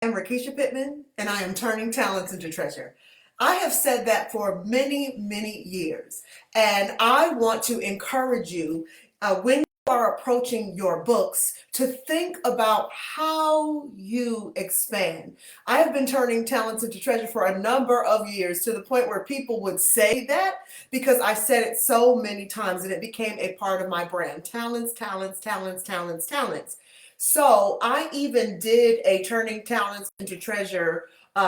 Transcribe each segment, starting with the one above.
I'm Rakisha Pittman, and I am turning talents into treasure. I have said that for many, many years, and I want to encourage you when you are approaching your books to think about how you expand. I have been turning talents into treasure for a number of years to the point where people would say that because I said it so many times and it became a part of my brand. Talents, talents, talents, talents, talents. So I even did a Turning Talents into Treasure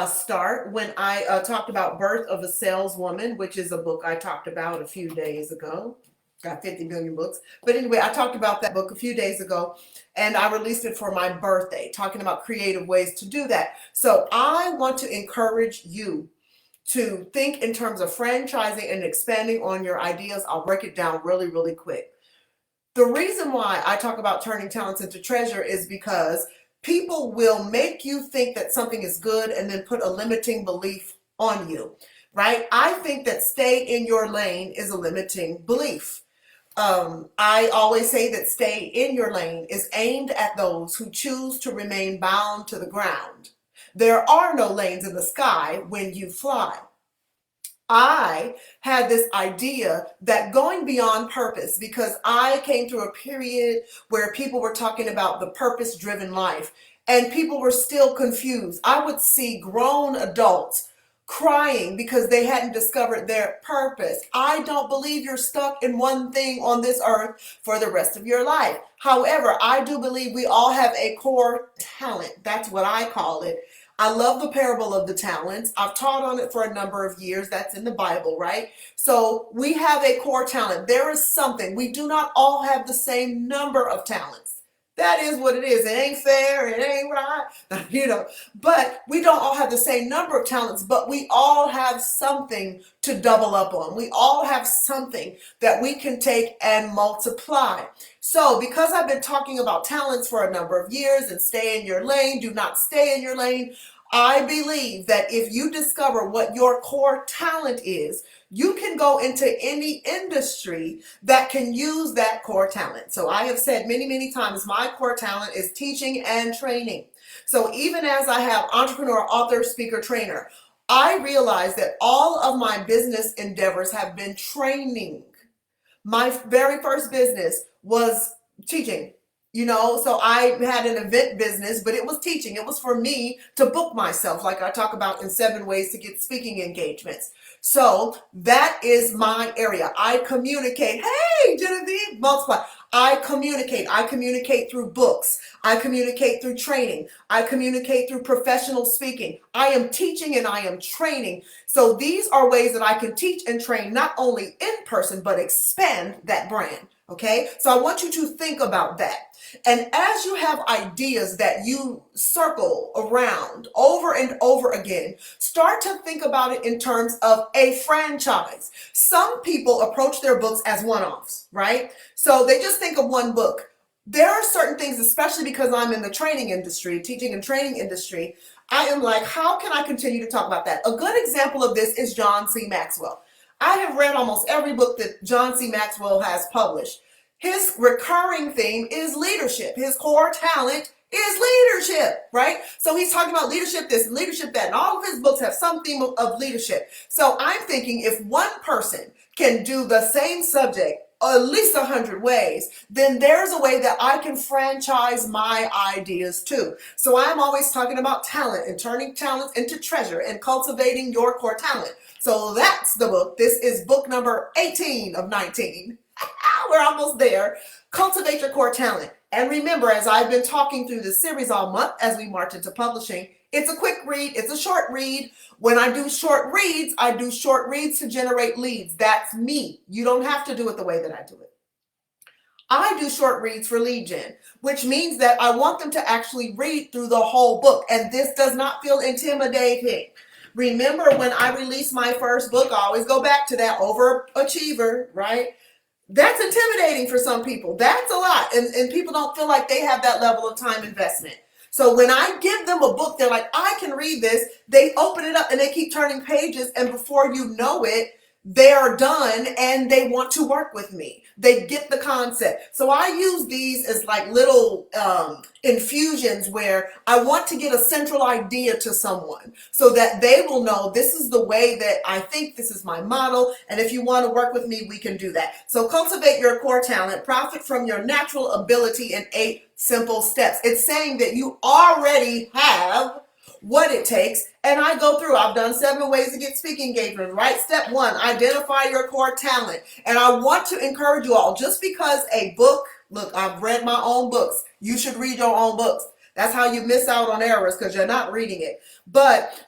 start when I talked about Birth of a Saleswoman, which is a book I talked about a few days ago. Got 50 million books. But anyway, I talked about that book a few days ago and I released it for my birthday, talking about creative ways to do that. So I want to encourage you to think in terms of franchising and expanding on your ideas. I'll break it down really, really quick. The reason why I talk about turning talents into treasure is because people will make you think that something is good and then put a limiting belief on you, right? I think that stay in your lane is a limiting belief. I always say that stay in your lane is aimed at those who choose to remain bound to the ground. There are no lanes in the sky when you fly. I had this idea that going beyond purpose, because I came through a period where people were talking about the purpose driven life and people were still confused. I would see grown adults crying because they hadn't discovered their purpose. I don't believe you're stuck in one thing on this earth for the rest of your life. However, I do believe we all have a core talent. That's what I call it. I love the parable of the talents. I've taught on it for a number of years. That's in the Bible, right? So we have a core talent. There is something. We do not all have the same number of talents. That is what it is. It ain't fair. It ain't right. But we don't all have the same number of talents, but we all have something to double up on. We all have something that we can take and multiply. So because I've been talking about talents for a number of years and stay in your lane, do not stay in your lane, I believe that if you discover what your core talent is, you can go into any industry that can use that core talent. So I have said many, many times, my core talent is teaching and training. So even as I have entrepreneur, author, speaker, trainer, I realize that all of my business endeavors have been training. My very first business was teaching. So I had an event business, but it was teaching. It was for me to book myself, like I talk about in 7 ways to get speaking engagements. So that is my area. I communicate. Hey, Genevieve, multiply. I communicate. I communicate through books. I communicate through training. I communicate through professional speaking. I am teaching and I am training. So these are ways that I can teach and train not only in person, but expand that brand. Okay, so I want you to think about that. And as you have ideas that you circle around over and over again, start to think about it in terms of a franchise. Some people approach their books as one-offs, right? So they just think of one book. There are certain things, especially because I'm in the training industry, teaching and training industry, I am like, how can I continue to talk about that? A good example of this is John C. Maxwell. I have read almost every book that John C. Maxwell has published. His recurring theme is leadership. His core talent is leadership, right? So he's talking about leadership this and leadership that, and all of his books have some theme of leadership. So I'm thinking if one person can do the same subject at least 100 ways, then there's a way that I can franchise my ideas too. So I'm always talking about talent and turning talent into treasure and cultivating your core talent. So that's the book. This is book number 18 of 19. We're almost there. Cultivate your core talent. And remember, as I've been talking through this series all month as we march into publishing, it's a quick read. It's a short read. When I do short reads, I do short reads to generate leads. That's me. You don't have to do it the way that I do it. I do short reads for lead gen, which means that I want them to actually read through the whole book. And this does not feel intimidating. Remember when I released my first book, I always go back to that overachiever, right? That's intimidating for some people. That's a lot. And people don't feel like they have that level of time investment. So when I give them a book, they're like, I can read this. They open it up and they keep turning pages. And before you know it, they are done and they want to work with me. They get the concept. So I use these as like little infusions where I want to get a central idea to someone so that they will know this is the way that I think, this is my model, and if you want to work with me, we can do that. So cultivate your core talent, profit from your natural ability in 8 simple steps. It's saying that you already have what it takes. And I go through, I've done 7 ways to get speaking engagements, right? Step 1, identify your core talent. And I want to encourage you all, just because a book, look, I've read my own books. You should read your own books. That's how you miss out on errors, because you're not reading it. But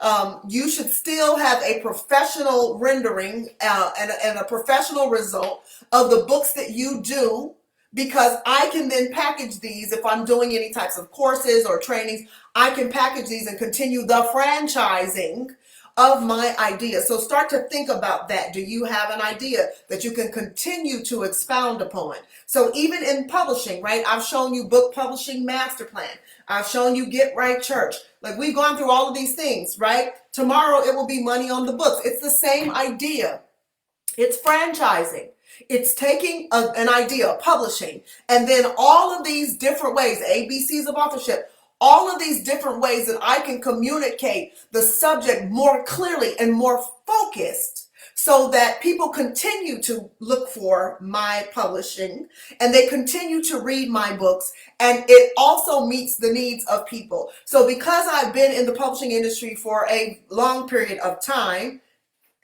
you should still have a professional rendering and a professional result of the books that you do, because I can then package these. If I'm doing any types of courses or trainings, I can package these and continue the franchising of my idea. So start to think about that. Do you have an idea that you can continue to expound upon? So even in publishing, right? I've shown you book publishing master plan. I've shown you Get Right Church. Like, we've gone through all of these things, right? Tomorrow it will be money on the books. It's the same idea. It's franchising. It's taking an idea, publishing, and then all of these different ways, ABCs of authorship, all of these different ways that I can communicate the subject more clearly and more focused, so that people continue to look for my publishing and they continue to read my books, and it also meets the needs of people. So because I've been in the publishing industry for a long period of time,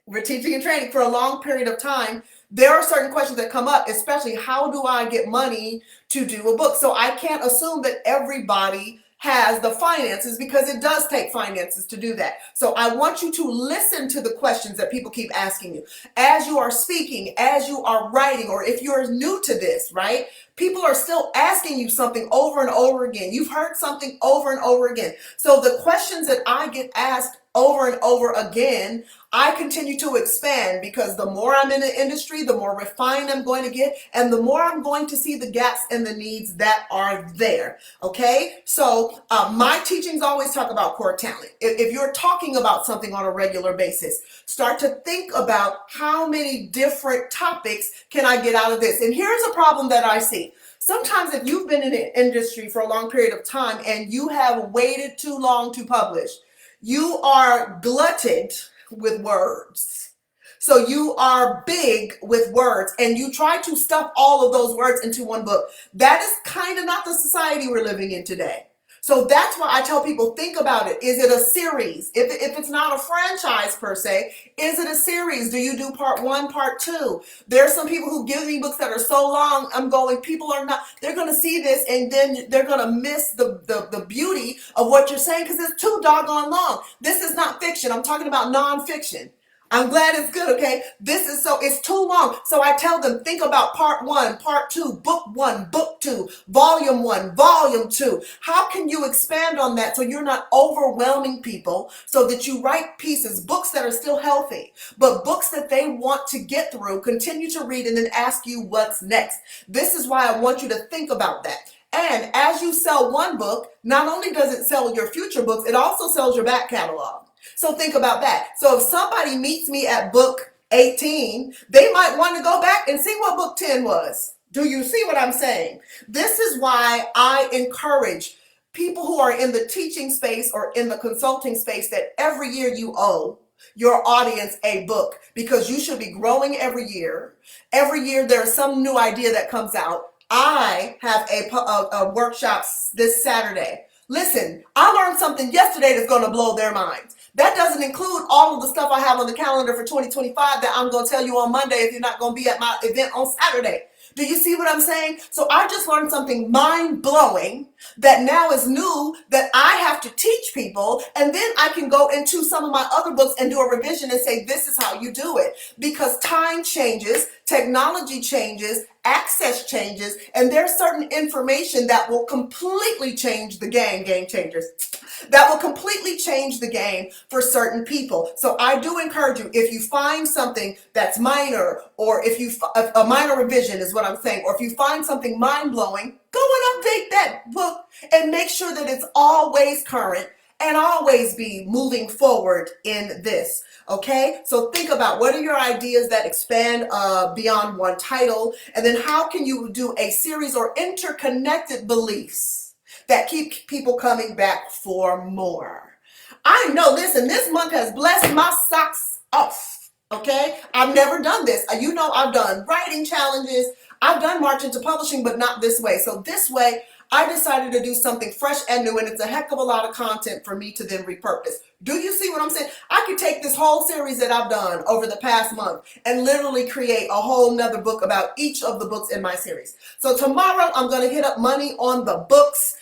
we're teaching and training for a long period of time, there are certain questions that come up, especially how do I get money to do a book? So I can't assume that everybody has the finances, because it does take finances to do that. So I want you to listen to the questions that people keep asking you as you are speaking, as you are writing, or if you're new to this, right? People are still asking you something over and over again. You've heard something over and over again. So the questions that I get asked over and over again, I continue to expand, because the more I'm in the industry, the more refined I'm going to get, and the more I'm going to see the gaps and the needs that are there. Okay, so my teachings always talk about core talent. If you're talking about something on a regular basis, start to think about how many different topics can I get out of this. And here's a problem that I see. Sometimes if you've been in the industry for a long period of time and you have waited too long to publish, you are glutted with words. So you are big with words, and you try to stuff all of those words into one book. That is kind of not the society we're living in today. So that's why I tell people, think about it. Is it a series? If it's not a franchise per se, is it a series? Do you do part 1, part 2? There are some people who give me books that are so long, I'm going, people are not, they're going to see this and then they're going to miss the beauty of what you're saying, because it's too doggone long. This is not fiction. I'm talking about nonfiction. I'm glad it's good, okay? It's too long. So I tell them, think about part 1, part 2, book 1, book 2, volume 1, volume 2. How can you expand on that so you're not overwhelming people, so that you write pieces, books that are still healthy, but books that they want to get through, continue to read, and then ask you what's next. This is why I want you to think about that. And as you sell one book, not only does it sell your future books, it also sells your back catalog. So think about that. So if somebody meets me at book 18, they might want to go back and see what book 10 was. Do you see what I'm saying? This is why I encourage people who are in the teaching space or in the consulting space that every year you owe your audience a book, because you should be growing every year. Every year there's some new idea that comes out. I have a workshop this Saturday. Listen, I learned something yesterday that's going to blow their minds. That doesn't include all of the stuff I have on the calendar for 2025 that I'm going to tell you on Monday if you're not going to be at my event on Saturday. Do you see what I'm saying? So I just learned something mind-blowing that now is new that I have to teach people, and then I can go into some of my other books and do a revision and say, this is how you do it. Because time changes, technology changes, access changes, and there's certain information that will completely change the game, game changers, that will completely change the game for certain people. So I do encourage you, if you find something that's minor, or if you, a minor revision is what I'm saying, or if you find something mind-blowing, go and update that book and make sure that it's always current and always be moving forward in this. Okay, so think about what are your ideas that expand beyond one title, and then how can you do a series or interconnected beliefs that keep people coming back for more. I know, listen, this month has blessed my socks off. Okay, I've never done this. You know, I've done writing challenges, I've done March into Publishing, but not this way. So this way, I decided to do something fresh and new, and it's a heck of a lot of content for me to then repurpose. Do you see what I'm saying? I could take this whole series that I've done over the past month and literally create a whole nother book about each of the books in my series. So tomorrow, I'm going to hit up money on the books.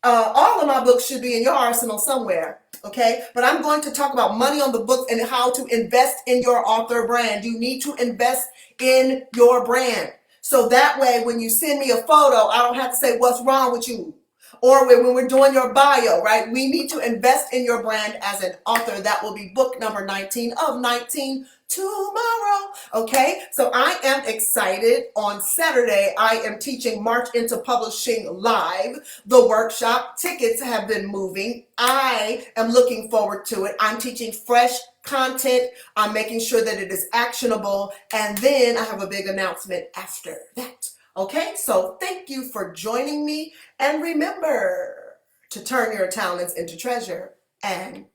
All of my books should be in your arsenal somewhere, okay? But I'm going to talk about money on the book and how to invest in your author brand. You need to invest in your brand. So that way, when you send me a photo, I don't have to say, what's wrong with you? Or when we're doing your bio, right? We need to invest in your brand as an author. That will be book number 19 of 19 tomorrow. Okay, so I am excited. On Saturday, I am teaching March into Publishing Live, the workshop. Tickets have been moving. I am looking forward to it. I'm teaching fresh content. I'm making sure that it is actionable. And then I have a big announcement after that. Okay, so thank you for joining me. And remember to turn your talents into treasure and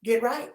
get right.